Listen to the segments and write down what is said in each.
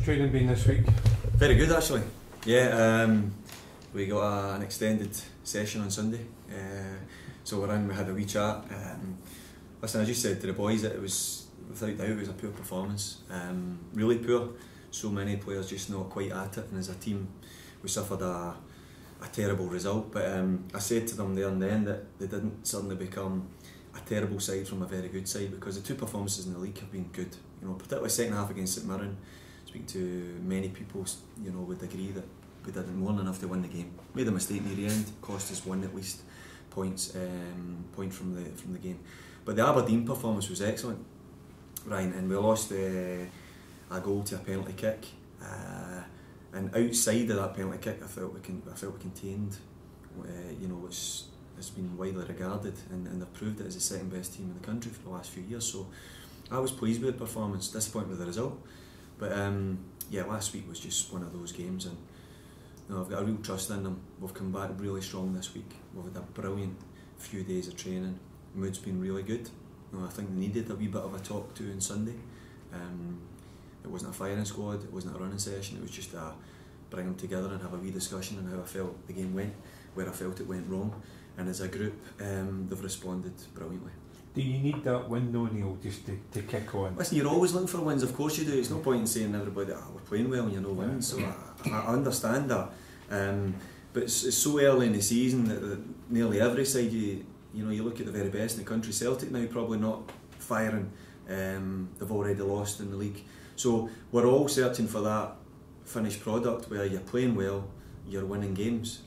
training been this week? Very good actually. Yeah, we got an extended session on Sunday, so we're in. We had a wee chat. Listen, I just said to the boys that it was, without doubt, it was a poor performance. Really poor. So many players just not quite at it, and as a team, we suffered a terrible result. But I said to them there and then that they didn't suddenly become a terrible side from a very good side, because the two performances in the league have been good. You know, particularly second half against St Mirren. Speaking to many people, you know, would agree that we did more than enough to win the game. Made a mistake near the end, cost us one at least point from the game. But the Aberdeen performance was excellent, Ryan, and we lost a goal to a penalty kick. And outside of that penalty kick, I felt we contained, you know, which has been widely regarded, and they've proved it as the second best team in the country for the last few years. So I was pleased with the performance, disappointed with the result. But yeah, last week was just one of those games, and you know, I've got a real trust in them. We've come back really strong this week. We've had a brilliant few days of training. Mood's been really good. You know, I think they needed a wee bit of a talk to on Sunday. It wasn't a firing squad, it wasn't a running session, it was just a bring them together and have a wee discussion on how I felt the game went, where I felt it went wrong, and as a group they've responded brilliantly. Do you need that win though, Neil, just to kick on? Listen, you're always looking for wins, of course you do. It's no point in saying to everybody, we're playing well and you're no winning, so I understand that. But it's so early in the season that nearly every side, you know, you look at the very best in the country. Celtic now probably not firing, they've already lost in the league. So we're all searching for that finished product where you're playing well, you're winning games.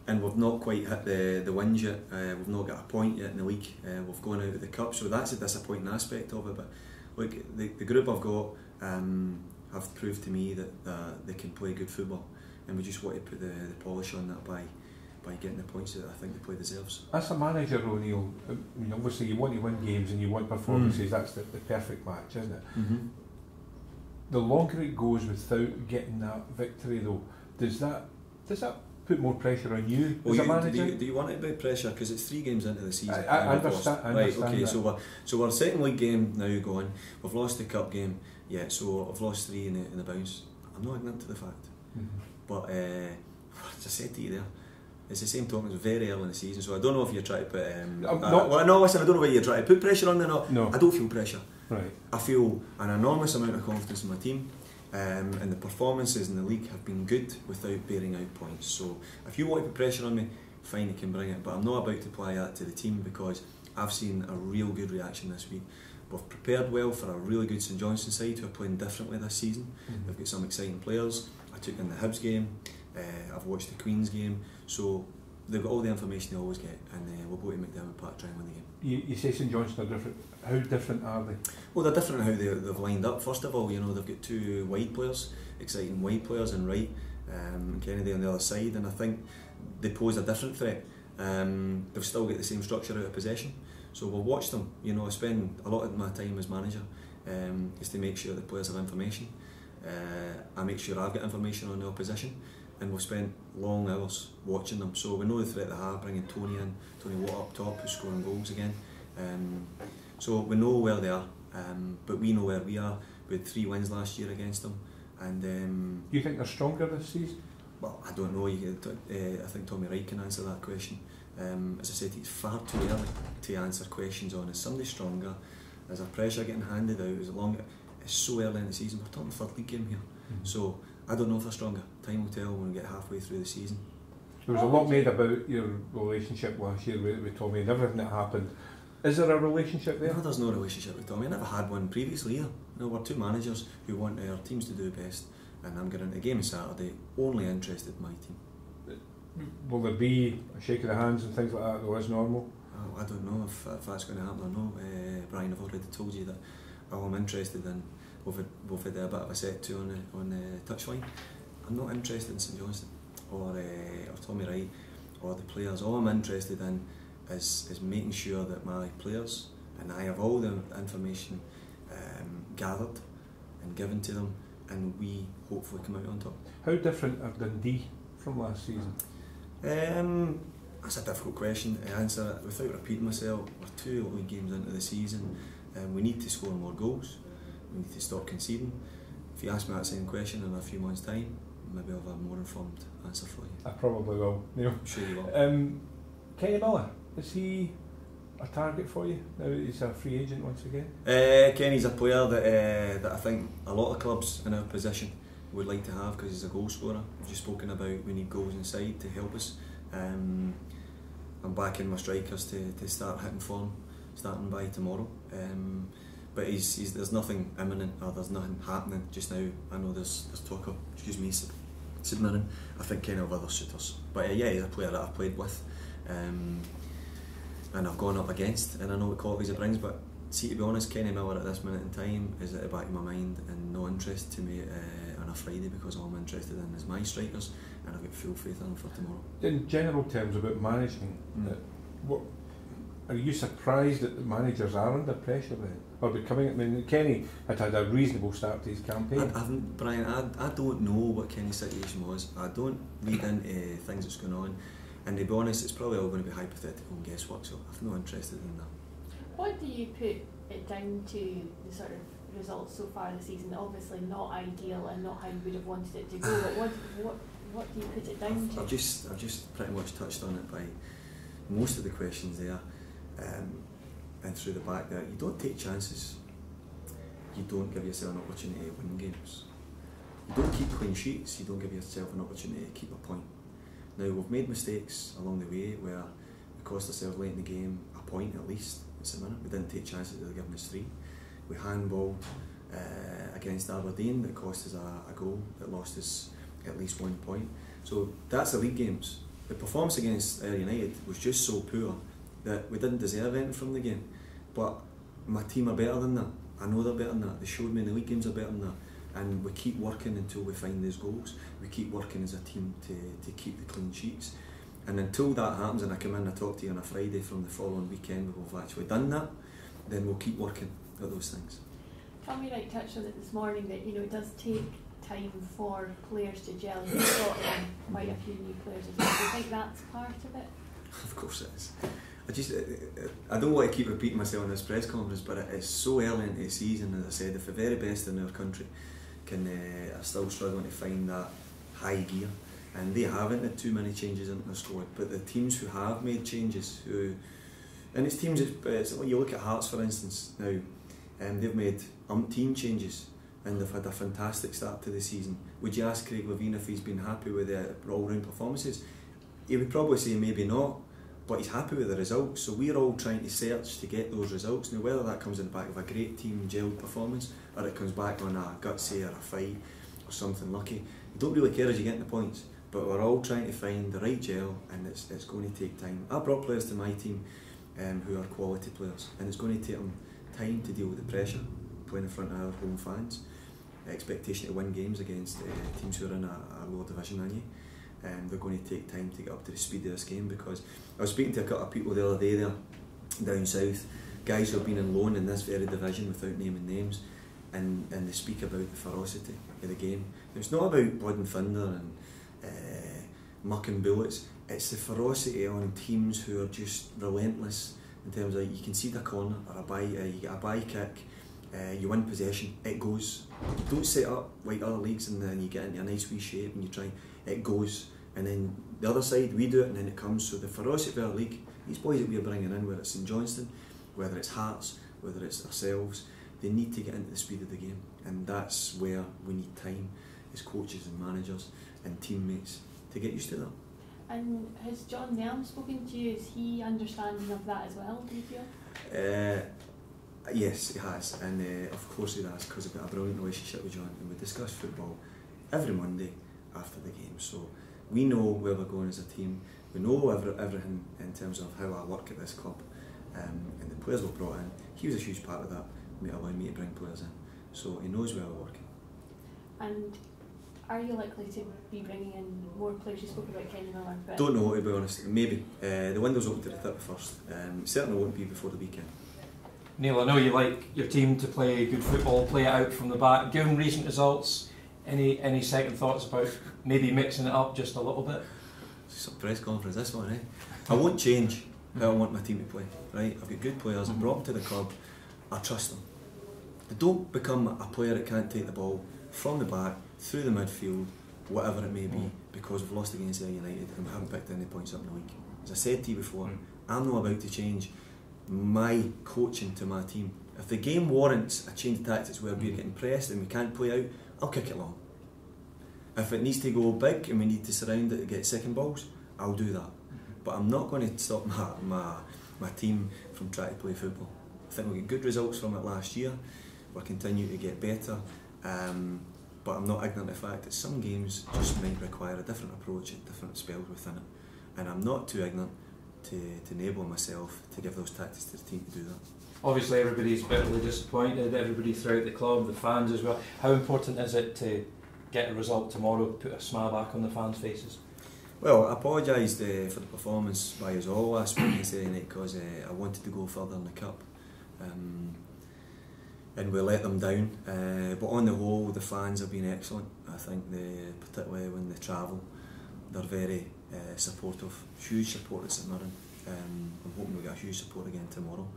And we've not quite hit the wins yet. We've not got a point yet in the league. We've gone out of the cup, so that's a disappointing aspect of it. But look, the group I've got have proved to me that they can play good football, and we just want to put the polish on that by getting the points that I think the play deserves. As a manager, O'Neill, I mean, obviously you want to win games and you want performances. That's the perfect match, isn't it? Mm-hmm. The longer it goes without getting that victory, though, does that put more pressure on you as a manager? Do you want it by pressure? Because it's 3 games into the season. I understand. Right, okay, that. So we're second league game now going. We've lost the cup game, yeah, so I've lost 3 in the bounce. I'm not ignorant to the fact. Mm-hmm. But as I said to you there, it's the same talking, it's very early in the season, so I don't know if you're trying to put listen, I don't know whether you're trying to put pressure on me or not. No. I don't feel pressure. Right. I feel an enormous amount of confidence in my team. And the performances in the league have been good without bearing out points. So if you want to put pressure on me, fine, you can bring it. But I'm not about to apply that to the team, because I've seen a real good reaction this week. We've prepared well for a really good St Johnstone side who are playing differently this season. Mm-hmm. They've got some exciting players. I took in the Hibs game. I've watched the Queen's game. So they've got all the information they always get, and we'll go to McDermott Park try and win the game. You say St Johnstone are different. How different are they? Well, they're different in how they've lined up. First of all, you know, they've got 2 wide players, exciting wide players in right, and Kennedy on the other side, and I think they pose a different threat. They've still got the same structure out of possession, so we'll watch them. You know, I spend a lot of my time as manager is to make sure the players have information. I make sure I've got information on the opposition, and we've spent long hours watching them, so we know the threat they have, bringing Tony in, Tony Watt up top, who's scoring goals again. So we know where they are, but we know where we are. We had 3 wins last year against them, and you think they're stronger this season? Well, I don't know. I think Tommy Wright can answer that question. As I said, it's far too early to answer questions on is somebody stronger, is there pressure getting handed out, is it long? It's so early in the season. We're talking 3rd league game here, so I don't know if they're stronger. Time will tell when we get halfway through the season. There was a lot made about your relationship last year with Tommy and everything that happened. Is there a relationship there? No, there's no relationship with Tommy. I never had one previously either. No, we're 2 managers who want our teams to do best, and I'm getting into the game on Saturday only interested in my team. Will there be a shake of the hands and things like that though as normal? Oh, I don't know if that's going to happen or not. Brian, I've already told you that all I'm interested in, we've had a bit of a set to on the touchline. I'm not interested in St Johnstone or Tommy Wright or the players. All I'm interested in is making sure that my players and I have all the information gathered and given to them, and we hopefully come out on top. How different are Dundee from last season? That's a difficult question to answer without repeating myself. We're 2 league games into the season, and we need to score more goals. We need to stop conceding. if you ask me that same question in a few months' time, maybe I'll have a more informed answer for you. I probably will, Neil. I'm sure you will. Kenny Miller, is he a target for you now that he's a free agent once again? Kenny's a player that I think a lot of clubs in our position would like to have, because he's a goal scorer. We've just spoken about we need goals inside to help us. I'm backing my strikers to start hitting form starting by tomorrow. But there's nothing imminent, or there's nothing happening just now. I know there's talk of, submitting. I think Kenny will have other suitors. But yeah, he's a player that I've played with. And I've gone up against, and I know what qualities it brings, but see, to be honest, Kenny Miller at this minute in time is at the back of my mind and no interest to me on a Friday, because all I'm interested in is my strikers, and I've got full faith in them for tomorrow. In general terms about managing, what are you surprised that the managers are under pressure then? Or becoming, I mean, Kenny had a reasonable start to his campaign. Brian, I don't know what Kenny's situation was. I don't read into things that's going on. And to be honest, it's probably all going to be hypothetical and guesswork, so I'm not interested in that. What do you put it down to, the sort of results so far this season? Obviously not ideal and not how you would have wanted it to go, but what do you put it down to? I've just pretty much touched on it by most of the questions there, and through the back there. You don't take chances. You don't give yourself an opportunity to win games. You don't keep clean sheets. You don't give yourself an opportunity to keep a point. Now, we've made mistakes along the way where we cost ourselves late in the game a point at least. It's a minute. We didn't take chances that were giving us 3. We handballed against Aberdeen that cost us a goal that lost us at least 1 point. So that's the league games. The performance against United was just so poor that we didn't deserve anything from the game. But my team are better than that. I know they're better than that. They showed me in the league games are better than that. And we keep working until we find those goals. We keep working as a team to keep the clean sheets. And until that happens, and I come in and I talk to you on a Friday from the following weekend, we've actually done that, then we'll keep working at those things. Tommy Wright touched on it this morning that, you know, it does take time for players to gel. You've got quite a few new players as well. Do you think that's part of it? Of course it is. I don't want to keep repeating myself in this press conference, but it's so early into the season. As I said, if the very best in our country are still struggling to find that high gear, and they haven't had too many changes in their squad, but the teams who have made changes, and it's teams, when you look at Hearts for instance now, they've made umpteen changes and they've had a fantastic start to the season. Would you ask Craig Levein if he's been happy with the all-round performances? He would probably say maybe not, but he's happy with the results. So we're all trying to search to get those results. Now, whether that comes in the back of a great team gelled performance, or it comes back on a gutsy or a fight or something lucky, you don't really care as you get the points. But we're all trying to find the right gel, and it's going to take time. I brought players to my team who are quality players, and it's going to take them time to deal with the pressure, playing in front of our home fans, the expectation to win games against teams who are in a lower division than you. They're going to take time to get up to the speed of this game, because I was speaking to a couple of people the other day there down south, guys who have been on loan in this very division without naming names, and they speak about the ferocity of the game. Now, it's not about blood and thunder and muck and bullets. It's the ferocity on teams who are just relentless in terms of, you can see the corner or you get a bye kick, you win possession, it goes. You don't set up like other leagues and then you get into a nice wee shape and you try, it goes. And then the other side, we do it and then it comes. So the ferocity of our league, these boys that we're bringing in, whether it's St Johnstone, whether it's Hearts, whether it's ourselves, they need to get into the speed of the game. And that's where we need time as coaches and managers and teammates to get used to that. And has John Nelm spoken to you? Is he understanding of that as well, do you feel? Yes, he has, and of course he has, because I've got a brilliant relationship with John, and we discuss football every Monday after the game. So we know where we're going as a team. We know everything in terms of how I work at this club, and the players we've brought in. He was a huge part of that, allowing me to bring players in. So he knows where we're working. And are you likely to be bringing in more players? You spoke about Kenny Miller. But don't know, to be honest. Maybe. The window's open to the 31st. It certainly won't be before the weekend. Neil, I know you like your team to play good football, play it out from the back. Given recent results, any second thoughts about maybe mixing it up just a little bit? It's a press conference, this one, eh? I won't change how I want my team to play, right? I've got good players, I've brought them to the club, I trust them. They don't become a player that can't take the ball from the back, through the midfield, whatever it may be, because we've lost against United and we haven't picked any points up in the week. As I said to you before, I'm not about to change my coaching to my team. If the game warrants a change of tactics where we're getting pressed and we can't play out, I'll kick it long. If it needs to go big and we need to surround it to get second balls, I'll do that. But I'm not going to stop my team from trying to play football. I think we got good results from it last year. We're continuing to get better. But I'm not ignorant of the fact that some games just might require a different approach at different spells within it. And I'm not too ignorant to enable myself to give those tactics to the team to do that. Obviously everybody's bitterly disappointed, everybody throughout the club, the fans as well. How important is it to get a result tomorrow, put a smile back on the fans' faces? Well, I apologised for the performance by us all last week on Saturday night because I wanted to go further in the cup. And we let them down. But on the whole, the fans have been excellent. I think, particularly when they travel, they're very supportive, huge support at St Mirren. I'm hoping we get a huge support again tomorrow.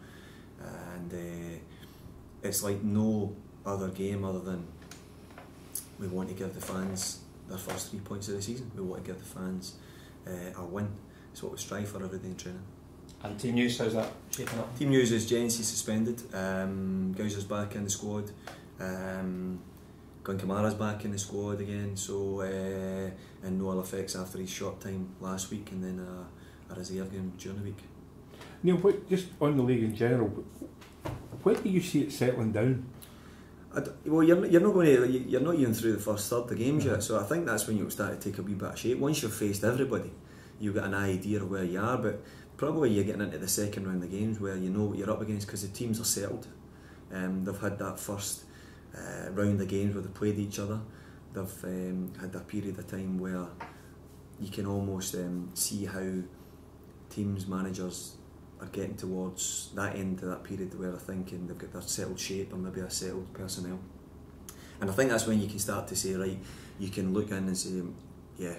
And it's like no other game other than we want to give the fans their first 3 points of the season. We want to give the fans a win. It's what we strive for every day in training. And team news, how's that shaping up? Team news is Jensi suspended, Gowser's back in the squad, Gun Kamara's back in the squad again, so and no ill effects after his short time last week, and then a reserve game during the week. Neil, just on the league in general, where do you see it settling down? Well, you're not going to, you're not even through the first third of the games yet, so I think that's when you'll start to take a wee bit of shape. Once you've faced everybody, you've got an idea of where you are, but probably you're getting into the second round of games where you know what you're up against because the teams are settled. They've had that first round of games where they played each other. They've had a period of time where you can almost see how teams, managers are getting towards that end of that period where they're thinking they've got their settled shape or maybe a settled personnel. And I think that's when you can start to say, right, you can look in and say, yeah,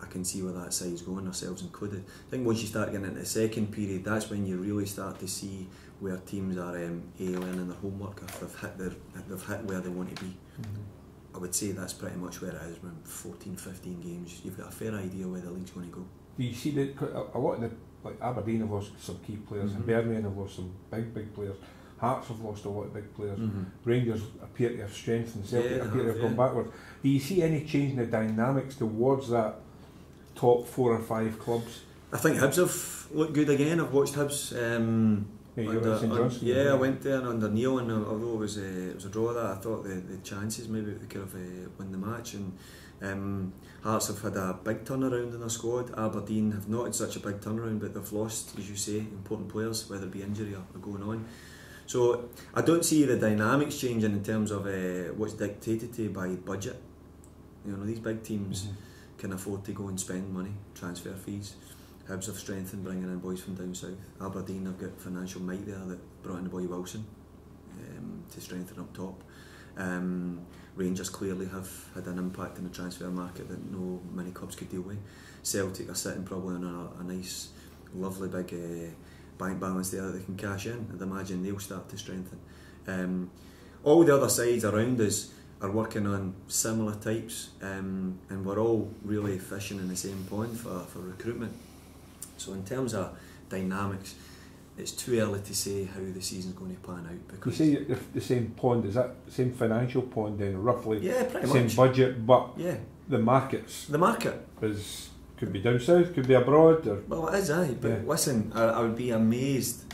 I can see where that side's going, ourselves included. I think once you start getting into the second period, that's when you really start to see where teams are learning their homework, if they've hit where they want to be. I would say that's pretty much where it is. When 14, 15 games, you've got a fair idea where the league's going to go. Do you see that a lot of the, like Aberdeen have lost some key players, and Birmingham have lost some big players. Hearts have lost a lot of big players. Rangers appear to have strengthened. Celtic appear to have gone backwards. Do you see any change in the dynamics towards that top 4 or 5 clubs? I think Hibs have looked good again. I've watched Hibs. You were at St Johnstone. Yeah, I went there under Neil, and although it was a draw, that I thought the chances maybe they could have won the match. And Hearts have had a big turnaround in their squad. Aberdeen have not had such a big turnaround, but they've lost, as you say, important players, whether it be injury or going on. So I don't see the dynamics changing in terms of what's dictated to by budget. You know, these big teams can afford to go and spend money, transfer fees. Hibs have strengthened bringing in boys from down south. Aberdeen have got financial might there that brought in the boy Wilson to strengthen up top. Rangers clearly have had an impact in the transfer market that no many clubs could deal with. Celtic are sitting probably on a nice, lovely big bank balance there that they can cash in. I'd imagine they'll start to strengthen. All the other sides around us are working on similar types, and we're all really fishing in the same pond for recruitment. So in terms of dynamics, it's too early to say how the season's going to pan out. Because you say the same pond, is that the same financial pond then, roughly? Yeah, pretty same much. Same budget, but yeah, the market could be down south, could be abroad. Or well, it is, but listen, I would be amazed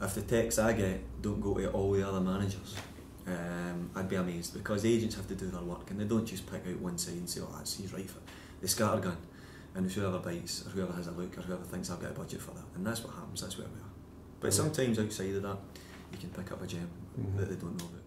if the texts I get don't go to all the other managers. I'd be amazed because agents have to do their work and they don't just pick out one side and say, oh, he's right for it. They scattergun, and whoever bites or whoever has a look or whoever thinks I've got a budget for that, and that's what happens. That's where we are. But sometimes outside of that, you can pick up a gem that they don't know about.